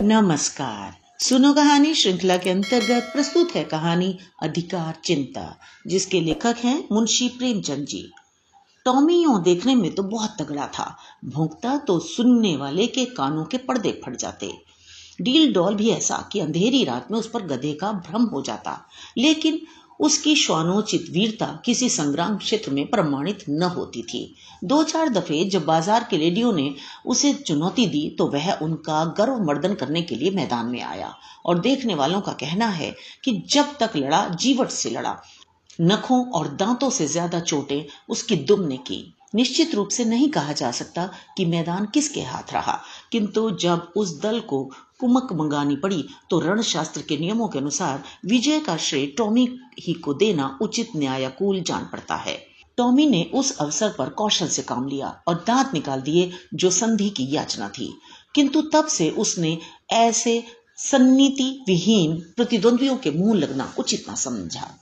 नमस्कार। सुनो कहानी श्रृंखला के अंतर्गत प्रस्तुत है कहानी अधिकार चिंता, जिसके लेखक हैं मुंशी प्रेमचंद जी। टॉमी यूं देखने में तो बहुत तगड़ा था, भौंकता तो सुनने वाले के कानों के पर्दे फट जाते। डील डॉल भी ऐसा कि अंधेरी रात में उस पर गधे का भ्रम हो जाता, लेकिन उसकी श्वानोचित वीरता किसी संग्राम क्षेत्र में प्रमाणित न होती थी। 2-4 दफे जब बाजार के लेडियों ने उसे चुनौती दी तो वह उनका गर्वमर्दन करने के लिए मैदान में आया, और देखने वालों का कहना है कि जब तक लड़ा जीवट से लड़ा। नखों और दांतों से ज्यादा चोटें उसकी दुम ने की। निश्चित रूप से नहीं कहा जा सकता कि मैदान किसके हाथ रहा, किंतु जब उस दल को कुमक मंगानी पड़ी तो रणशास्त्र के नियमों के अनुसार विजय का श्रेय टॉमी ही को देना उचित न्यायाकूल जान पड़ता है। टॉमी ने उस अवसर पर कौशल से काम लिया और दांत निकाल दिए जो संधि की याचना थी, किंतु तब से उसने ऐसे सन्नीति विहीन प्रतिद्वंद्वियों के मुंह लगना उचित न समझा।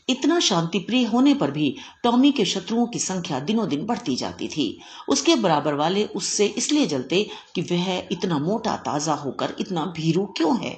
इतना शांति प्रिय होने पर भी टॉमी के शत्रुओं की संख्या दिनों दिन बढ़ती जाती थी। उसके बराबर वाले उससे इसलिए जलते कि वह इतना मोटा ताजा होकर इतना भीरू क्यों है।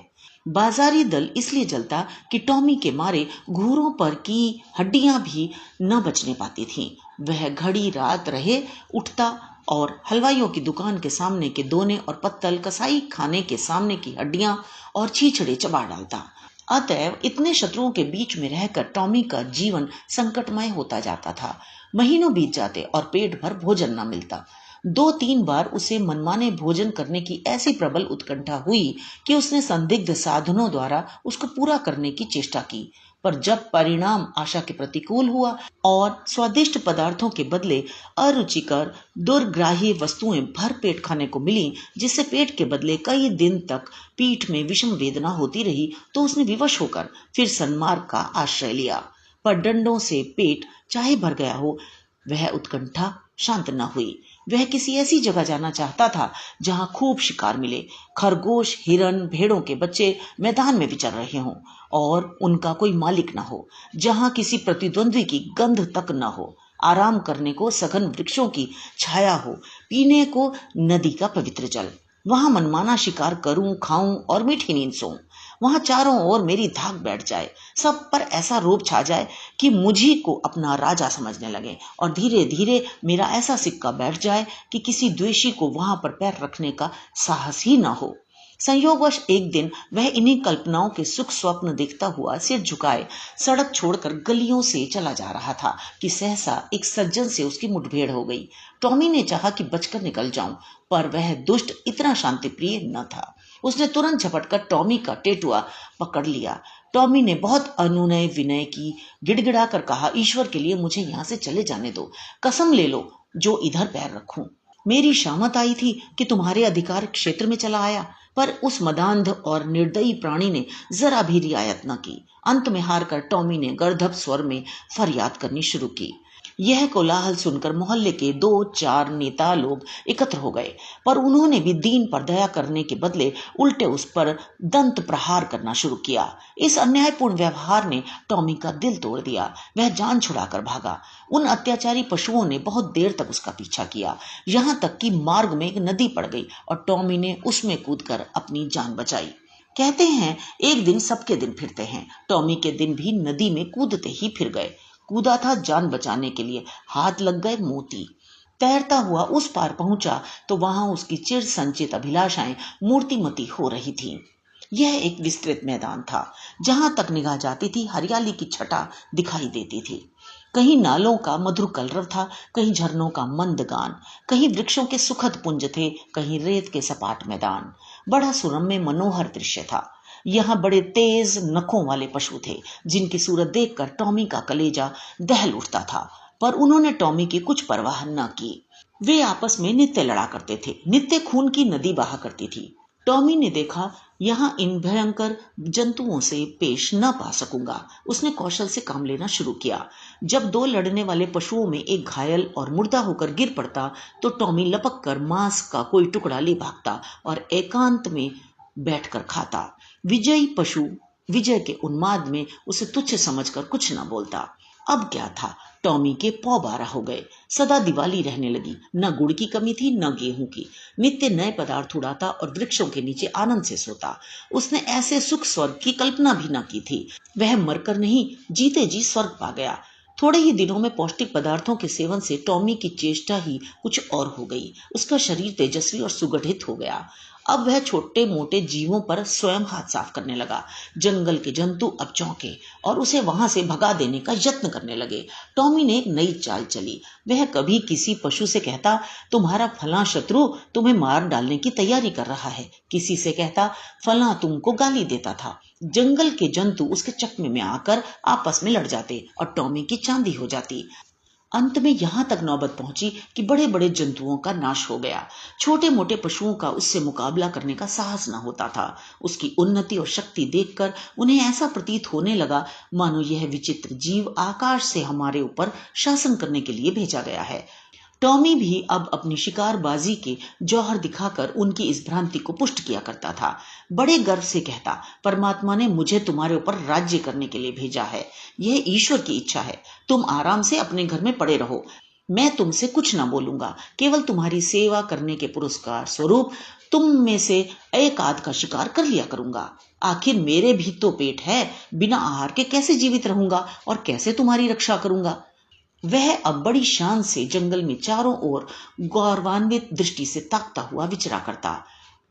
बाजारी दल इसलिए जलता कि टॉमी के मारे घूरों पर की हड्डियां भी न बचने पाती थीं। वह घड़ी रात रहे उठता और हलवाइयों की दुकान के सामने के दोने और पत्तल, कसाई खाने के सामने की हड्डियां और छीछड़े चबा डालता। अतएव इतने शत्रुओं के बीच में रहकर टॉमी का जीवन संकटमय होता जाता था। महीनों बीत जाते और पेट भर भोजन न मिलता। 2-3 बार उसे मनमाने भोजन करने की ऐसी प्रबल उत्कंठा हुई कि उसने संदिग्ध साधनों द्वारा उसको पूरा करने की चेष्टा की, पर जब परिणाम आशा के प्रतिकूल हुआ और स्वादिष्ट पदार्थों के बदले अरुचिकर दुर्ग्राही वस्तुएं भर पेट खाने को मिली, जिससे पेट के बदले कई दिन तक पीठ में विषम वेदना होती रही, तो उसने विवश होकर फिर सन्मार्ग का आश्रय लिया। पर डंडों से पेट चाहे भर गया हो, वह उत्कंठा शांत न हुई। वह किसी ऐसी जगह जाना चाहता था जहां खूब शिकार मिले, खरगोश, हिरन, भेड़ों के बच्चे मैदान में विचर रहे हों और उनका कोई मालिक न हो, जहां किसी प्रतिद्वंद्वी की गंध तक न हो, आराम करने को सघन वृक्षों की छाया हो, पीने को नदी का पवित्र जल। वहां मनमाना शिकार करूं, खाऊं और मीठी नींद सोऊं। वहां चारों ओर मेरी धाक बैठ जाए, सब पर ऐसा रोब छा जाए कि मुझी को अपना राजा समझने लगे, और धीरे धीरे मेरा ऐसा सिक्का बैठ जाए कि किसी द्वेषी को वहां पर पैर रखने का साहस ही न हो। संयोगवश एक दिन वह इन्हीं कल्पनाओं के सुख स्वप्न देखता हुआ सिर झुकाए सड़क छोड़कर गलियों से चला जा रहा था कि सहसा एक सज्जन से उसकी मुठभेड़ हो गई। टॉमी ने चाहा कि बचकर निकल जाऊं, पर वह दुष्ट इतना शांतिप्रिय न था। उसने तुरंत झपटकर टॉमी का टेटुआ पकड़ लिया। टॉमी ने बहुत अनुनय विनय की, गिड़गिड़ा कर कहा, ईश्वर के लिए मुझे यहाँ से चले जाने दो, कसम ले लो जो इधर पैर रखूं। मेरी शामत आई थी कि तुम्हारे अधिकार क्षेत्र में चला आया, पर उस मदांध और निर्दयी प्राणी ने जरा भी रियायत न की। अंत में हार कर टॉमी ने गर्दभ स्वर में फरियाद करनी शुरू की। यह कोलाहल सुनकर मोहल्ले के 2-4 नेता लोग एकत्र हो गए, पर उन्होंने भी दीन पर दया करने के बदले उल्टे उस पर दंत प्रहार करना शुरू किया। इस अन्यायपूर्ण व्यवहार ने टॉमी का दिल तोड़ दिया। वह जान छुड़ाकर भागा। उन अत्याचारी पशुओं ने बहुत देर तक उसका पीछा किया, यहाँ तक कि मार्ग में एक नदी पड़ गई और टॉमी ने उसमें कूदकर अपनी जान बचाई। कहते हैं एक दिन सबके दिन फिरते हैं। टॉमी के दिन भी नदी में कूदते ही फिर गए। कूदा था जान बचाने के लिए, हाथ लग गए मोती। तैरता हुआ उस पार पहुंचा तो वहां उसकी चिर संचित अभिलाषाएं मूर्तिमती हो रही थीं। यह एक विस्तृत मैदान था, जहां तक निगाह जाती थी हरियाली की छटा दिखाई देती थी। कहीं नालों का मधुर कलरव था, कहीं झरनों का मंद गान, कहीं वृक्षों के सुखद पुंज थे, कहीं रेत के सपाट मैदान। बड़ा सुरम्य मनोहर दृश्य था। यहाँ बड़े तेज नखों वाले पशु थे, जिनकी सूरत देखकर टॉमी का कलेजा दहल उठता था, पर उन्होंने टॉमी की कुछ परवाह न की। वे आपस में नित्य लड़ा करते थे, नित्य खून की नदी बहा करती थी। टॉमी ने देखा, यहाँ इन भयंकर जंतुओं से पेश न पा सकूंगा। उसने कौशल से काम लेना शुरू किया। जब 2 लड़ने वाले पशुओं में एक घायल और मुर्दा होकर गिर पड़ता तो टॉमी लपक कर मांस का कोई टुकड़ा ले भागता और एकांत में बैठकर खाता। विजयी पशु विजय के उन्माद में उसे तुच्छ समझकर कुछ न बोलता। अब क्या था, टॉमी के पौ 12 हो गए। सदा दिवाली रहने लगी। न गुड़ की कमी थी न गेहूं की। नित्य नए पदार्थ उड़ाता और वृक्षों के नीचे आनंद से सोता। उसने ऐसे सुख स्वर्ग की कल्पना भी न की थी। वह मरकर नहीं, जीते जी स्वर्ग पा गया। थोड़े ही दिनों में पौष्टिक पदार्थों के सेवन से टॉमी की चेष्टा ही कुछ और हो गई। उसका शरीर तेजस्वी और सुगठित हो गया। अब वह छोटे मोटे जीवों पर स्वयं हाथ साफ करने लगा। जंगल के जंतु अब चौंके और उसे वहां से भगा देने का यत्न करने लगे। टॉमी ने एक नई चाल चली। वह कभी किसी पशु से कहता, तुम्हारा फलां शत्रु तुम्हें मार डालने की तैयारी कर रहा है। किसी से कहता, फलां तुमको गाली देता था। जंगल के जंतु उसके चकमे में आकर आपस में लड़ जाते और टॉमी की चांदी हो जाती। अंत में यहां तक नौबत पहुंची कि बड़े बड़े जंतुओं का नाश हो गया। छोटे मोटे पशुओं का उससे मुकाबला करने का साहस न होता था। उसकी उन्नति और शक्ति देखकर उन्हें ऐसा प्रतीत होने लगा मानो यह विचित्र जीव आकाश से हमारे ऊपर शासन करने के लिए भेजा गया है। टॉमी भी अब अपनी शिकारबाजी के जौहर दिखाकर उनकी इस भ्रांति को पुष्ट किया करता था। बड़े गर्व से कहता, परमात्मा ने मुझे तुम्हारे ऊपर राज्य करने के लिए भेजा है। यह ईश्वर की इच्छा है। तुम आराम से अपने घर में पड़े रहो। मैं तुमसे कुछ ना बोलूंगा। केवल तुम्हारी सेवा करने के पुरस्कार स्वरूप तुम में से एक आध का शिकार कर लिया करूंगा। आखिर मेरे भी तो पेट है। बिना आहार के कैसे जीवित रहूंगा और कैसे तुम्हारी रक्षा करूंगा। वह अब बड़ी शान से जंगल में चारों ओर गौरवान्वित दृष्टि से ताकता हुआ विचरा करता।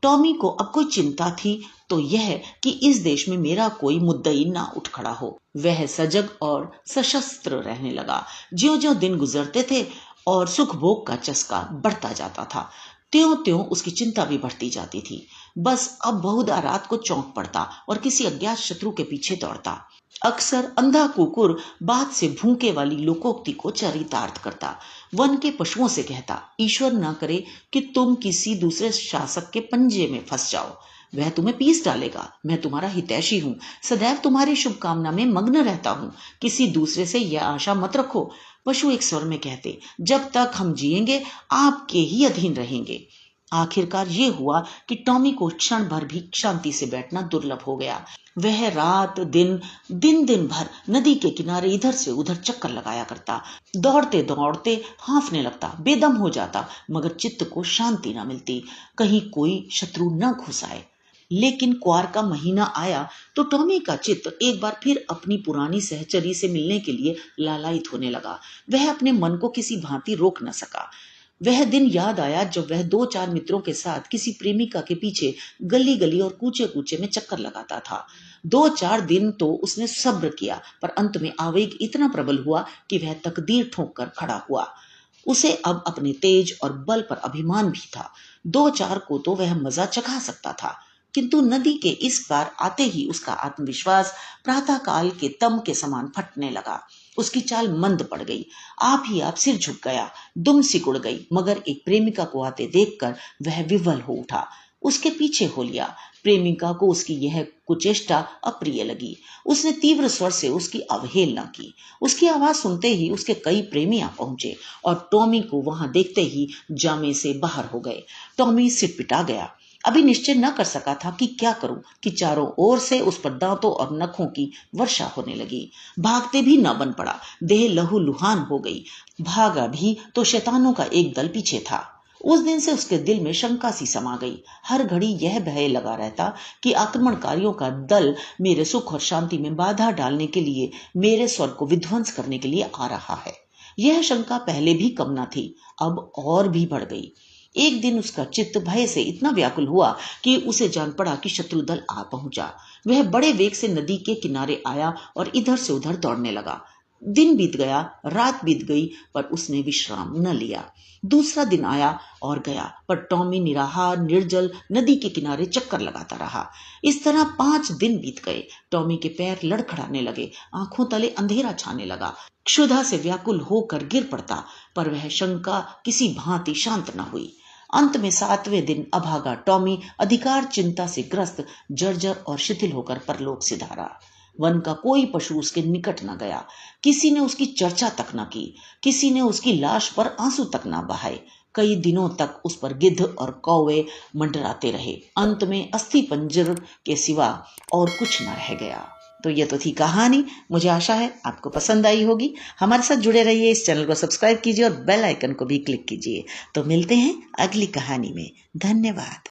टॉमी को अब कोई चिंता थी तो यह कि इस देश में मेरा कोई मुद्दई ना उठ खड़ा हो। वह सजग और सशस्त्र रहने लगा। ज्यों-ज्यों दिन गुजरते थे और सुख भोग का चस्का बढ़ता जाता था, त्यों-त्यों उसकी चिंता भी बढ़ती जाती थी। बस अब बहुधा रात को चौंक पड़ता और किसी अज्ञात शत्रु के पीछे दौड़ता। अक्सर अंधा कुकुर बात से भूखे वाली लोकोक्ति को चरितार्थ करता। वन के पशुओं से कहता, ईश्वर ना करे कि तुम किसी दूसरे शासक के पंजे में फंस जाओ। वह तुम्हें पीस डालेगा। मैं तुम्हारा हितैषी हूँ, सदैव तुम्हारी शुभकामना में मग्न रहता हूँ। किसी दूसरे से यह आशा मत रखो। पशु एक स्वर में कहते, जब तक हम जिएंगे आपके ही अधीन रहेंगे। आखिरकार ये हुआ कि टॉमी को क्षण भर भी शांति से बैठना दुर्लभ हो गया। वह रात दिन दिन भर नदी के किनारे इधर से उधर चक्कर लगाया करता। दौड़ते दौड़ते हांफने लगता, बेदम हो जाता, मगर चित्त को शांति न मिलती। कहीं कोई शत्रु न घुस आए। लेकिन क्वार का महीना आया तो टॉमी का चित्त एक बार फिर अपनी पुरानी सहचरी से मिलने के लिए लालायित होने लगा। वह अपने मन को किसी भांति रोक न सका। वह दिन याद आया जब वह 2-4 मित्रों के साथ किसी प्रेमिका के पीछे गली गली और कूचे कूचे में चक्कर लगाता था। 2-4 दिन तो उसने सब्र किया, पर अंत में आवेग इतना प्रबल हुआ कि वह तकदीर ठोक कर खड़ा हुआ। उसे अब अपने तेज और बल पर अभिमान भी था। 2-4 को तो वह मजा चखा सकता था, किंतु नदी के इस पार आते ही उसका आत्मविश्वास प्रातः काल के तम के समान फटने लगा। उसकी चाल मंद पड़ गई। आप ही आप सिर झुक गया, दुम सिकुड़ गई, मगर एक प्रेमिका को आते देखकर वह विवल हो उठा। उसके पीछे हो लिया। प्रेमिका को उसकी यह कुचेष्टा अप्रिय लगी। उसने तीव्र स्वर से उसकी अवहेलना की। उसकी आवाज सुनते ही उसके कई प्रेमी आ पहुंचे और टॉमी को वहां देखते ही जामे से बाहर हो गए। टॉमी सिटपिटा गया। अभी निश्चय न कर सका था कि क्या करूं कि चारों ओर से उस पर दांतों और नखों की वर्षा होने लगी। भागते भी न बन पड़ा। देह लहूलुहान हो गई। भागा भी तो शैतानों का एक दल पीछे था। उस दिन से उसके दिल में शंका सी समा गई। हर घड़ी यह भय लगा रहता कि आक्रमणकारियों का दल मेरे सुख और शांति में बाधा डालने के लिए, मेरे स्वर्ग को विध्वंस करने के लिए आ रहा है। यह शंका पहले भी कम न थी, अब और भी बढ़ गई। एक दिन उसका चित्त भय से इतना व्याकुल हुआ कि उसे जान पड़ा कि शत्रु दल आ पहुंचा। वह बड़े वेग से नदी के किनारे आया और इधर से उधर दौड़ने लगा। दिन बीत गया, रात बीत गई, पर उसने विश्राम न लिया। दूसरा दिन आया और गया, पर टॉमी निराहार निर्जल नदी के किनारे चक्कर लगाता रहा। इस तरह 5 दिन बीत गए। टॉमी के पैर लड़खड़ाने लगे, आंखों तले अंधेरा छाने लगा। क्षुधा से व्याकुल होकर गिर पड़ता, पर वह शंका किसी भांति शांत न हुई। अंत में 7वें दिन अभागा टॉमी अधिकार चिंता से ग्रस्त जर्जर और शिथिल होकर परलोक सिधारा। वन का कोई पशु उसके निकट न गया। किसी ने उसकी चर्चा तक न की। किसी ने उसकी लाश पर आंसू तक न बहाए। कई दिनों तक उस पर गिद्ध और कौवे मंडराते रहे। अंत में अस्थि पंजर के सिवा और कुछ न रह गया। तो ये तो थी कहानी। मुझे आशा है आपको पसंद आई होगी। हमारे साथ जुड़े रहिए, इस चैनल को सब्सक्राइब कीजिए और बेल आइकन को भी क्लिक कीजिए। तो मिलते हैं अगली कहानी में। धन्यवाद।